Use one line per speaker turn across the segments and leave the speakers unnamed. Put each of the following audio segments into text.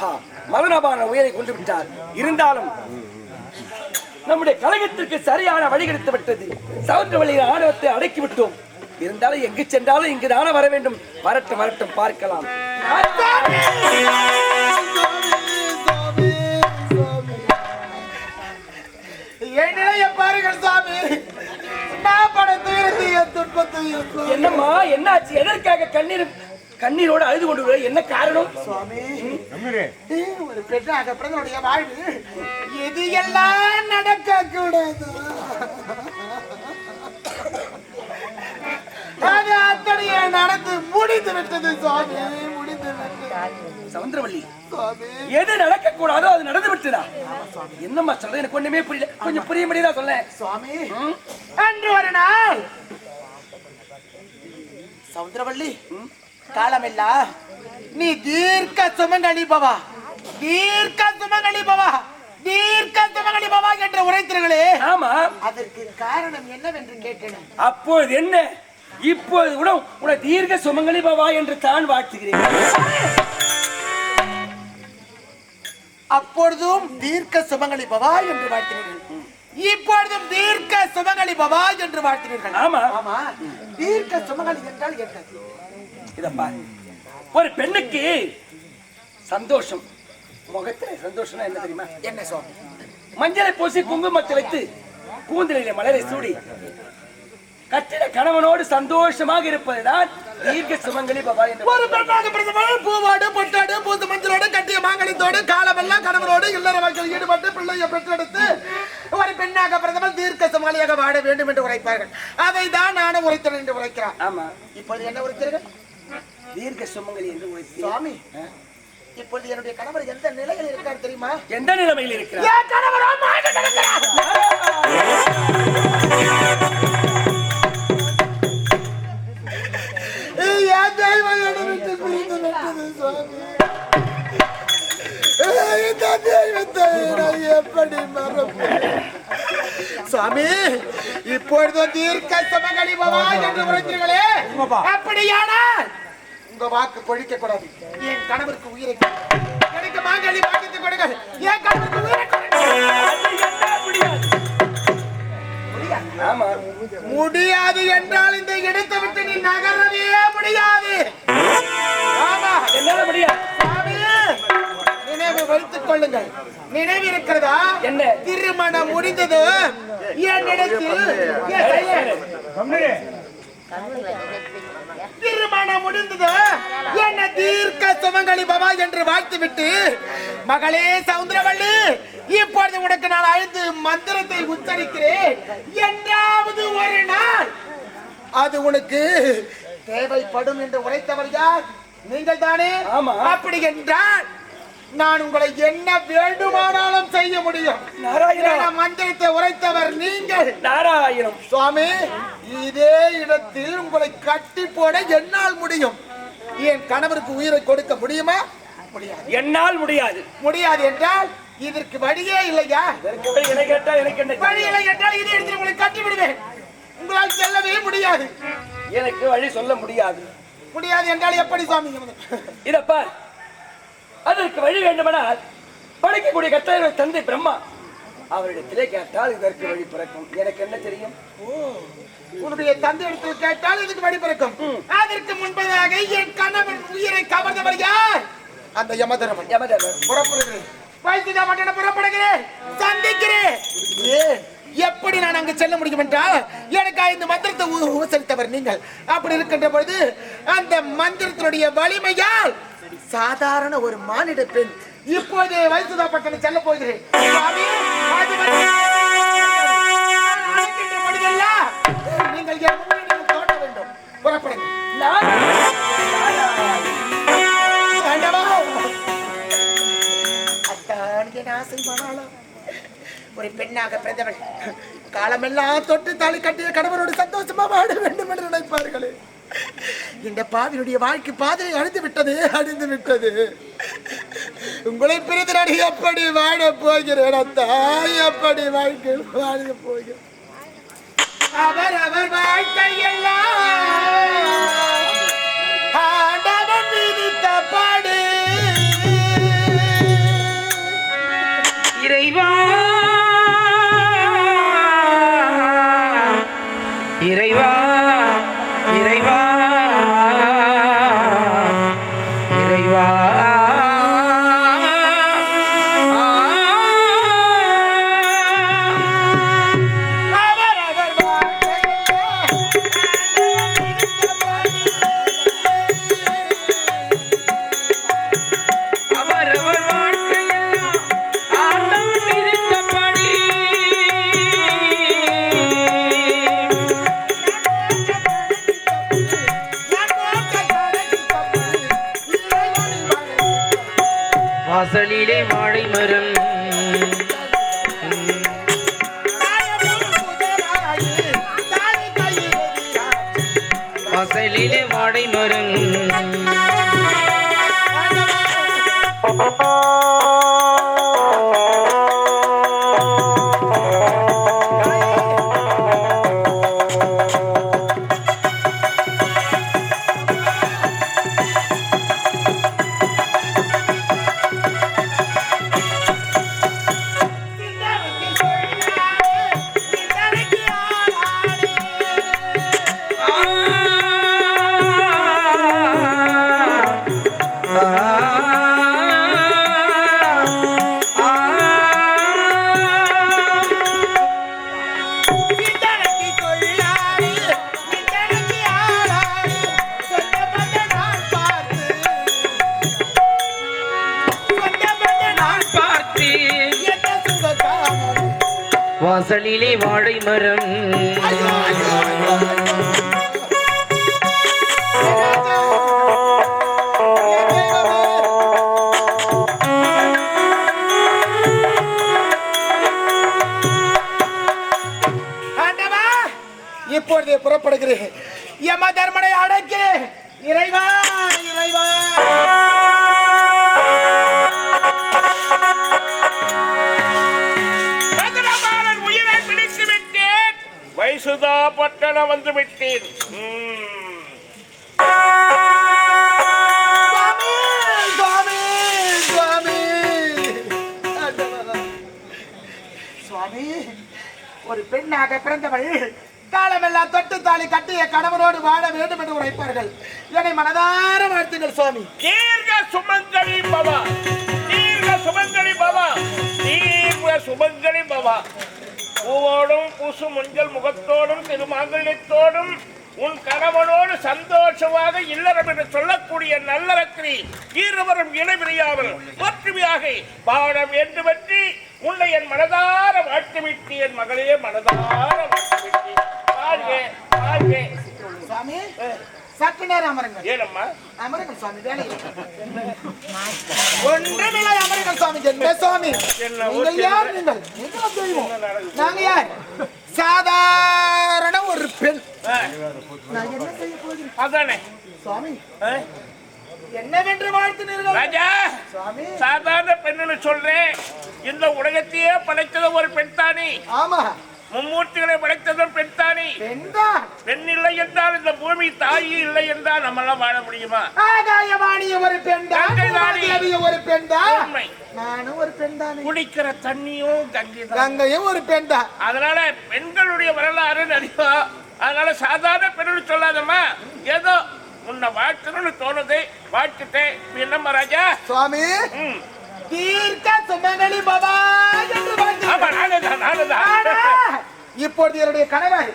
ஆஹா, மரணமான உயிரை கொண்டு விட்டார். இருந்தாலும் நம்முடைய கழகத்திற்கு சரியான வழி கிடைத்து விட்டது. சவுந்தரவள்ளியின் ஆணவத்தை அடக்கிவிட்டோம். இருந்தாலும் எங்கு சென்றாலும் இங்கு தானே வர வேண்டும். வரட்டும் வரட்டும், பார்க்கலாம். என்னம்மா, என்னாச்சு? எதற்காக கண்ணீரோடு அழுது கொண்டு என்ன காரணம்?
ஒரு பெண்ணாக பிறந்தனுடைய வாழ்வு எது எல்லாம் நடக்க கூடாது, அது அத்தனையே நடந்து முடிந்து விட்டது சுவாமி, முடிந்து விட்டது.
சவுந்தரவள்ளி, எது நடக்க கூடாதோ அது நடந்து விட்டுதா? என்னம்மா சொல்ற? எனக்கு ஒண்ணுமே புரியல. கொஞ்சம் புரிய முடியுதா சொல்ல
சுவாமி. அன்று ஒரு நாள் சவுந்தரவள்ளி, காலமெல்லாம் நீ தீர்க்க சுமங்கலிபவா, தீர்க்க சுமங்கலிபவா, தீர்க்க சுமங்கலிபவா என்று உரைத்தீர்களே.
ஆமா,
அதற்கு காரணம் என்னவென்று கேட்டேன்.
அப்போது என்ன, இப்போது கூட உன தீர்க்க சுமங்கலிபவா என்று தான் வாழ்த்துகிறேன்.
அப்பொழுதும் தீர்க்க சுமங்கலிபவா என்று வாழ்த்தினீர்கள், இப்பொழுதும் தீர்க்க சுமங்கலிபவா என்று வாழ்த்தினீர்கள்.
ஆமா
ஆமா, தீர்க்க சுமங்கலி என்றால் என்ன?
இதப்பா, ஒரு பெண்ணுக்கு சந்தோஷம், முகத்துல சந்தோஷம்னா என்ன தெரியுமா?
என்ன சுவாமி?
மஞ்சளை பூசி குங்குமத்தை வைத்து கூந்தலிலே மலரை சூடி கட்டிட கணவனோடு சந்தோஷமாக இருப்பதுதான் தீர்க்க சுமங்கலி பவா என்று.
ஒரு பெண்ணாக பிறந்தவள் பூவோடு பொட்டோடு பூத்து மஞ்சளோடு கட்டிய மாங்கலித்தோடு காலமெல்லாம் கணவனோடு இல்லற வாழ்க்கையில் ஈடுபட்டு பிள்ளையை பெற்றெடுத்து ஒரு பெண்ணாக பிறந்தவள் தீர்க்க சுமங்கலியாக வாழ வேண்டும் என்று உரைப்பார்கள். அதை தான் நானும் உரைத்தேன் என்று உரைக்கிறார்.
ஆமா,
இப்பொழுது என்ன உரைத்தீர்கள்?
தீர்க்க சுமங்கலி என்று உரைத்தீர்கள்.
சுவாமி, இப்பொழுது என்னுடைய கணவர் எந்த நிலையில் இருக்கார் தெரியுமா?
எந்த நிலைமையில் இருக்கிறார்?
என் கணவரோ மாண்டு கிடக்கிறார். எப்படி சுவாமி, இப்பொழுது தீர்க்க சுமங்கலி பவா என்று உரைத்தீர்களே, அப்படியானால் உங்க வாக்கு பொழிக்க கூடாது. என் கணவருக்கு உயிரை எனக்கு மாங்கலி வாக்கித்து கொடுங்கள். என் கணவருக்கு உயிரை முடியாது என்றால் இந்த இடத்தை விட்டு நீ நகரவே முடியாது. ஆமா,
என்னால முடியாது.
நினைவு வைத்துக் கொள்ளுங்கள். நினைவு இருக்கிறதா?
என்ன?
திருமணம் முடிந்தது என்னிடத்தில் திருமணம் முடிந்தது என்ன தீர்க்க சுமங்கலி பவா என்று வாழ்த்துவிட்டு, மகளே சவுந்தரவள்ளி, இப்பொழுது உனக்கு நான் அழைத்து மந்திரத்தை உச்சரிக்கிறேன். என்றாவது ஒரு நாள் அது உனக்கு தேவைப்படும் என்று உரைத்தவர் யார்? நீங்கள் தானே?
ஆமா.
அப்படி என்றால் நான் உங்களை என்ன வேண்டுமானாலும் செய்ய முடியும். நாராயண மந்திரத்தை உரைத்தவர் நீங்கள்.
நாராயணம்.
சுவாமி, இதே இடத்தில் உங்களை கட்டி போட என்னால் முடியும். என் கணவருக்கு உயிரை கொடுக்க முடியுமா? முடியாது.
என்னால் முடியாது.
முடியாது என்றால் இதற்கு வழியே இல்லையா?
வழி இல்லை
என்றால் இதே இடத்தில் உங்களை கட்டி விடுவேன். உங்களால் செல்லவே முடியாது.
எனக்கு வழி சொல்ல முடியாது.
முடியாது என்றால் எப்படி சுவாமி?
இதப்பா, அதற்கு வழி வேண்டுமானால் படைக்கக்கூடிய கட்டாய தந்தை பிரம்மா அவரிடத்திலே கேட்டால் இதற்கு வழி பிறக்கும். எனக்கு என்ன தெரியும்?
உன்னுடைய தந்தை இடத்தில் கேட்டால் இதுக்கு வழி பிறக்கும். அதற்கு முன்பதாக என் கணவன் உயிரை கவர்ந்தவர் யார்? அந்த யமதர்மன். புறப்படுகிறேன், புறப்படுகிறேன், சந்திக்கிறேன். எப்படி நான் அங்கு செல்ல முடியும் என்றால் எனக்கு இந்த மந்திரத்தை உச்சரித்தவர் நீங்கள். அப்படி இருக்கின்ற பொழுது அந்த மந்திரத்தினுடைய வலிமையால் சாதாரண ஒரு மானிட பெண் இப்போது வயசுதாப்பட்டனை செல்ல போகிறேன். நீங்கள் தோட்ட வேண்டும். புறப்படுங்க. ஒரு பெண்ணாக பிறந்தவள் காலமெல்லாம் தொட்டு தாலி கட்டிய கணவனோடு சந்தோஷமா வாழ வேண்டும் என்று நினைப்பார்களே. இந்த பாவினுடைய வாழ்க்கை பாதை அழிந்து விட்டது. உங்களை பிரிந்து நான் எப்படி வாழ போகிறேன்? தாய் எப்படி வாழ்க்கை வாழ போகிறேன்? அவர் வாழ்க்கையெல்லாம் ஆண்டவன் விதித்த பாடு.
இறைவா இறைவா இறைவா வாசலிலே வாழை மரம் வாசலிலே வாழை மரம் வாசலிலே வாழை மரம்
இப்பொழுது புறப்படுகிறேன். யம தர்மனை அடக்கி இறைவா இறைவா
வைசுதா பட்டணம் வந்து விட்டேன்.
சுவாமி, ஒரு பெண்ணாக பிறந்தவள் காலமெல்லாம் தொட்டு தாலி கட்டிய கணவனோடு வாழ வேண்டும் என்று உரைப்பார்கள். என்னை மனதார வாழ்த்துங்கள் சுவாமி.
தீர்க்க சுமங்கலி பவா, தீர்க்க சுமங்கலி பவா, தீர்க்க சுமங்கலி பவா. பூவோடும் பூசு மஞ்சள் முகத்தோடும் திருமாங்கல்யத்தோடும் உன் கணவனோடு சந்தோஷமாக இல்லறம் என்று சொல்லக்கூடிய நல்லறத்தினை இருவரும் இணைபிரியாமல் ஒற்றுமையாக வாழ வேண்டும் என்று உன்னை என் மனதார வாழ்த்துவிட்டு என் மகளே மனதார வாழ்த்துவிட்டு வாழ்க வாழ்க.
சுவாமி சற்று நேரம் அமருங்கள்.
ஏனம்மா?
அமருங்கள் சுவாமி, வேலை ஒன்றுமில்லை. அமருங்கள் சுவாமி. என்ன சுவாமி, நீங்கள் யார்? நீங்கள் என்ன தெரியுமோ? நாங்க யார்? சாதாரண ஒரு பெண். நான் என்ன செய்ய போகிறேன்?
அதானே
சுவாமி, என்னவென்று வாழ்த்தினீர்கள்?
ராஜா,
சுவாமி,
சாதாரண பெண்ணுன்னு சொல்றேன். இந்த உலகத்தையே படைத்தது ஒரு பெண் தானே.
ஆமா,
மும்மூர்த்திகளை படைத்ததும் பெண் தானே.
பெண்தான்.
பெண் இல்லை என்றால் இந்த பூமி தாயி இல்லை என்றால் நம்மளாம் வாழ முடியுமா?
ஆகாயவாணிய ஒரு பெண் தான், ஒரு பெண் தான்.
உண்மை.
நானும் ஒரு பெண் தான்.
குடிக்கிற தண்ணியும் கங்கை தான்.
கங்கையும் ஒரு பெண் தான்.
அதனால பெண்களுடைய வரலாறு நிறைய. அதனால சாதாரண பெண்ணுன்னு சொல்லாதம்மா, ஏதோ உன்னை வாழ்த்தணும்னு தோணுது, வாழ்த்துட்டேன். என்னம்மா ராஜா?
சுவாமி, தீர்க்க சுமங்கலி பவா என்று இப்பொழுது என்னுடைய கணவர்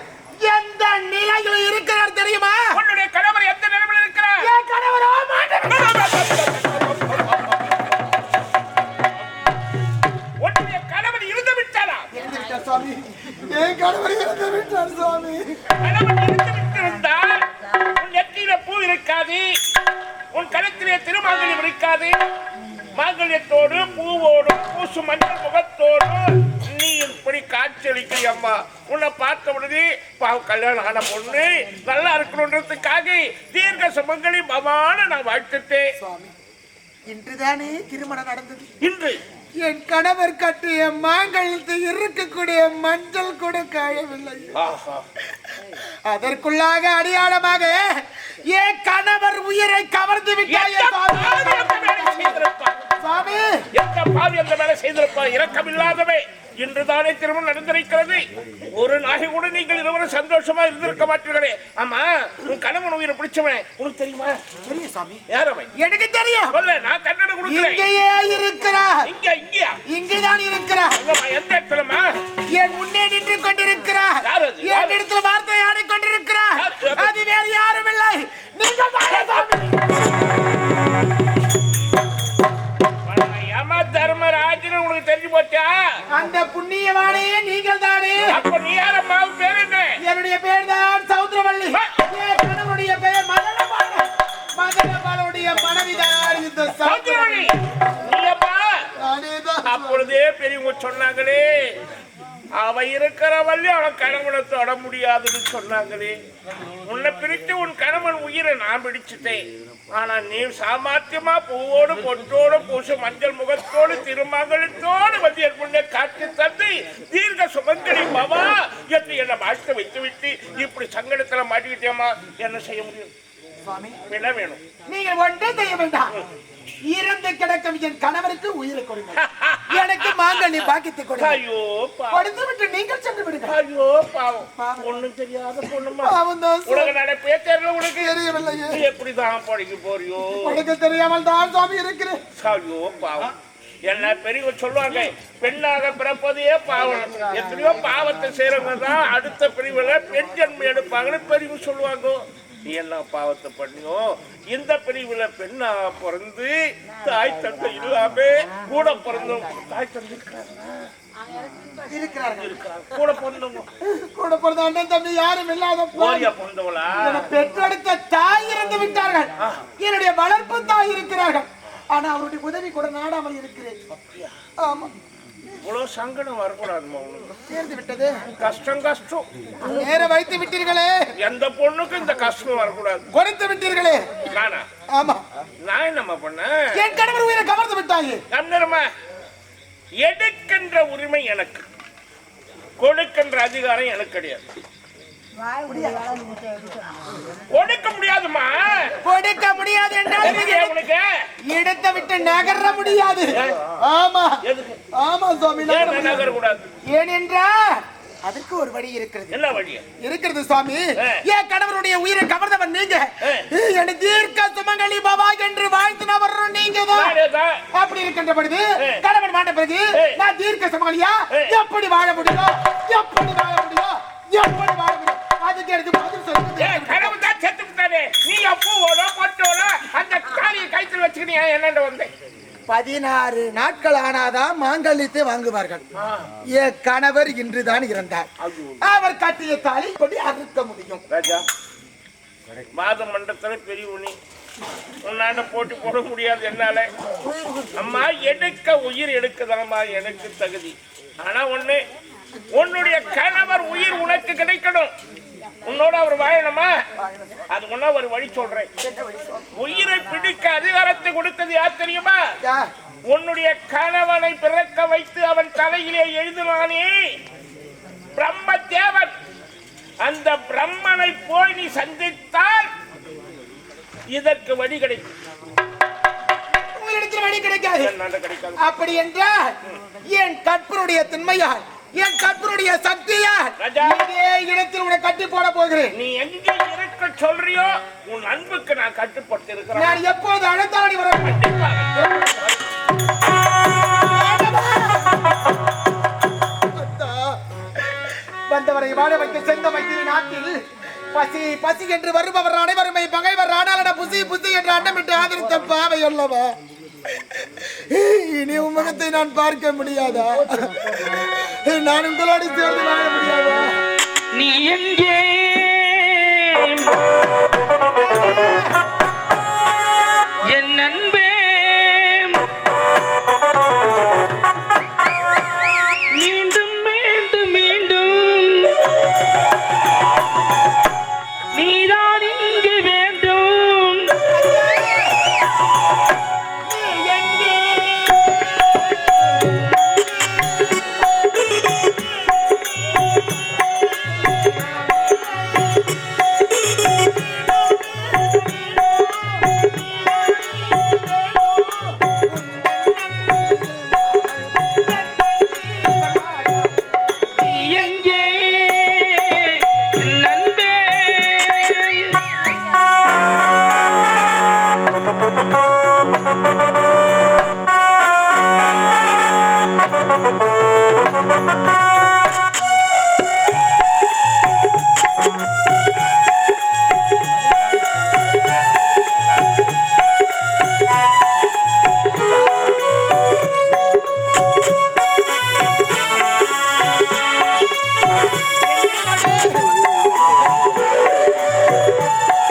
எந்த நிலையில் இருக்கிறார் தெரியுமா?
உன்னுடைய கணவர் எந்த நிலையில் இருக்கிறார்?
என் கணவரோ
உன்னுடைய கணவர் இருந்து விட்டாரா?
இருந்து விட்டார் சுவாமி. என் கணவர் இருந்து விட்டார் சுவாமி.
கணவர் இருந்து விட்டிருந்தால் உன் நெற்றியில பூ இருக்காது, உன் கழுத்திலே திருமாங்கல்யம் இருக்காது. மாங்கல்யத்தோடு பூவோடு பூசு மஞ்சள் முகத்தோடு நீ இப்படி காட்சியளிக்க அம்மா. உன்னை பார்த்த உடனே கல்யாணம் ஆன பொண்ணு நல்லா இருக்கணுன்றதுக்காக தீர்க்க சுமங்கலி பவான நான் வாழ்த்துட்டேன்.
சுவாமி, இன்றுதானே திருமணம் நடந்தது.
இன்று
என் கணவர் கட்டிய மாங்கல்யத்தில் இருக்கக்கூடிய மஞ்சள் கூட காயவில்லை. அதற்குள்ளாக அடையாளமாக என் கணவர் உயிரை கவர்ந்து விட்டார்.
பாவி அந்த வேலை செய்திருப்பார். இரக்கமில்லாதவே இன்றுதானே திருமணம் நடந்திருக்கிறது. ஒரு நாளை கூட நீங்கள் இருவரும் சந்தோஷமா இருந்திருக்க மாட்டீர்களே. ஆமா, உன் கணவன் உயிரை பிடிச்சவன் உனக்கு தெரியுமா?
தெரியும் சாமி.
யார் அவன்?
எனக்கு தெரியும்.
சொல்ல, நான் கண்ணட கொடுக்கிறேன்.
இங்கேயே இருக்கிறார்.
இங்கயா?
இங்கேதான் இருக்கிறார்.
எந்த இடத்துலமா?
என் முன்னே நின்று கொண்டிருக்கிறார்.
யார் அது?
என் இடத்துல வார்த்தை ஆடி கொண்டிருக்கிறார். அது வேறு யாரும் இல்லை, நீங்கள் தானே சாமி.
யம தர்மராஜன் உனக்கு தெரிஞ்சு போச்சா?
அந்த புண்ணியவானையே நீங்கள் தானே.
அப்ப நீ யாரம்மா? பேர் என்ன?
என்னுடைய பேர் தான் சௌத்ரவள்ளி. என் கணவனுடைய பெயர் மதனபால. மதனபாலுடைய மனைவிதான் இந்த
சௌத்ரவள்ளி. நீயப்பா?
நானேதான்.
அப்பொழுதே பெரியவங்க சொன்னாங்களே, அவ இருக்கிற வள்ளி அவன் கணவனை தொட முடியாதுன்னு சொன்னாங்களே. உன்னை பிரித்து உன் கணவன் உயிரை நான் பிடிச்சிட்டேன். ஆனா நீ சாமர்த்தியமா பூவோடு பொட்டோடு பூசு மஞ்சள் முகத்தோடு திருமங்கலத்தோடு வந்து என் முன்னே காட்சி தந்து தீர்க்க சுமங்கலி பவா என்று என்னை வாழ்த்து வைத்து விட்டு இப்படி சங்கடத்துல மாட்டிக்கிட்டேமா. என்ன செய்ய முடியும்
சுவாமி?
என்ன வேணும்?
நீங்கள் ஒன்றே செய்ய வேண்டாம். இறந்து கிடக்கும் என் கணவருக்கு உயிரை கொடுங்க. எனக்கு மாங்கல்ய பாக்கியத்தை கொடுங்க.
ஐயோ
கொடுத்து விட்டு நீங்கள் சென்று விடுங்க.
ஐயோ பாவம், ஒண்ணும் தெரியாத பொண்ணுமா.
பாவம் தான் சாமி.
உலக நடப்பே தெரியல உனக்கு.
தெரியவில்லையே.
நீ எப்படிதான் படிக்க போறியோ?
உனக்கு தெரியாமல் தான் சுவாமி இருக்கிறேன்.
ஐயோ பாவம். என்ன பெரியவங்க சொல்லுவாங்க, பெண்ணாக பிறப்பதையே பாவம். எத்தனையோ பாவத்தை செய்யறவங்க தான் அடுத்த பிரிவுல பெண் ஜன்மம் எடுப்பாங்கன்னு பெரியவங்க சொல்லுவாங்க. நீ என்ன பாவத்தை பண்ணியோ? இந்த பிரிவுல பெண்ணா பிறந்து தாய் தந்தை இல்லாம கூட பிறந்தோம். தாய் தந்தை
இருக்கிறார்கள்.
கூட பிறந்தவங்க,
கூட பிறந்த அண்ணன் தம்பி யாரும் இல்லாத
ஓரியா பிறந்தவளா?
பெற்றெடுத்த தாய் இறந்து விட்டார்கள். என்னுடைய வளர்ப்பு தாய் இருக்கிறார்கள். ஆனா அவருடைய உதவி கூட நாடாமல் இருக்கிறேன். ஆமா,
இவ்வளவு சங்கடம் வரக்கூடாதுமா. உனக்கு
சேர்ந்து விட்டது.
கஷ்டம் கஷ்டம்.
நேர வைத்து விட்டீர்களே.
எந்த பொண்ணுக்கும் இந்த கஷ்டம் வரக்கூடாது.
கொடுத்து விட்டீர்களே.
நானா?
ஆமா.
நான் என்னம்மா பண்ண?
என் கணவர் உயிரை கவர்ந்து விட்டாங்க.
நம்புறமா? எடுக்கின்ற உரிமை எனக்கு, கொடுக்கின்ற அதிகாரம் எனக்கு கிடையாது. கொடுக்க முடியாதுமா.
கொடுக்க முடியாது என்றால்
உனக்கு
இடத்தை விட்டு நகர முடியாது. ஆமா ஆமா சுவாமி,
நகர கூடாது.
ஏனென்றால் அதற்கு ஒரு வழி இருக்கிறது.
என்ன வழி
இருக்கிறது சுவாமி? என் கணவருடைய உயிரை கவர்ந்தவன் நீங்க. என தீர்க்க சுமங்கலி பாபா என்று வாழ்த்தினவர் நீங்க தான். அப்படி இருக்கின்ற பொழுது கணவன் மாட்ட பிறகு நான் தீர்க்க சுமங்கலியா எப்படி வாழ முடியும்? எப்படி வாழ முடியும்? எப்படி வாழ முடியும்? அதுக்கு எனக்கு பதில் சொல்லுங்க.
கணவன் தான் செத்து விட்டானே, நீ பூவோட பொட்டோட அந்த காலியை கைத்தில் வச்சுக்கிட்டு என்னண்ட வந்தேன்.
16 நாட்கள் ஆனாதான் மாங்கல்யத்தை வாங்குவார்கள். என் கணவர் இன்றுதான் இறந்தார். அவர் கட்டிய தாலி கொண்டு அறுக்க முடியும்.
ராஜா, மாத மண்டலத்துல பெரிய உனி உன்னாண்ட போட்டி போட முடியாது என்னால. அம்மா, எடுக்க உயிர் எடுக்கதாம்மா எனக்கு தகுதி. ஆனா ஒண்ணு, உன்னுடைய கணவர் உயிர் உனக்கு கிடைக்கணும். உன்னோட அவர் வாழணுமா? அது முன்ன ஒரு வழி சொல்றேன். உயிரை பிடிக்க அதிகாரத்தை கொடுத்தது யார் தெரியுமா? உன்னுடைய கணவனை பிறக்க வைத்து அவன் தலையிலே எழுதினானே பிரம்ம தேவன். அந்த பிரம்மனை போய் நீ சந்தித்தால் இதற்கு வழி கிடைக்கும்.
வழி கிடைக்காது. அப்படி என்றால் என் கற்பருடைய திண்மையால், என் கற்பருடைய சக்தியால் இதே இடத்தில் உன்னை கட்டி போட போகிறேன்.
நீ எங்க இருக்க சொல்றியோ உன் அன்புக்கு நான் கட்டுப்பட்டு இருக்கிறேன்.
நான் எப்போது அழைத்தாடி வர வந்தவரை வாழ வைக்க சென்ற வைத்திய நாட்டில் பசி பசி என்று வருபவர் அனைவருமை பகைவர் ஆனால புசி புசி என்று அண்டமிட்டு ஆதரித்த பாவை அல்லவா? இனி உமகத்தை நான் பார்க்க முடியாதா? நான் உங்களோடு சேர்ந்து வாழ முடியாதா?
நீ எங்கே என் அன்பே? மீண்டும் மீண்டும் மீண்டும் நீதான் இங்கு வேண்டும்.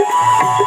ஆ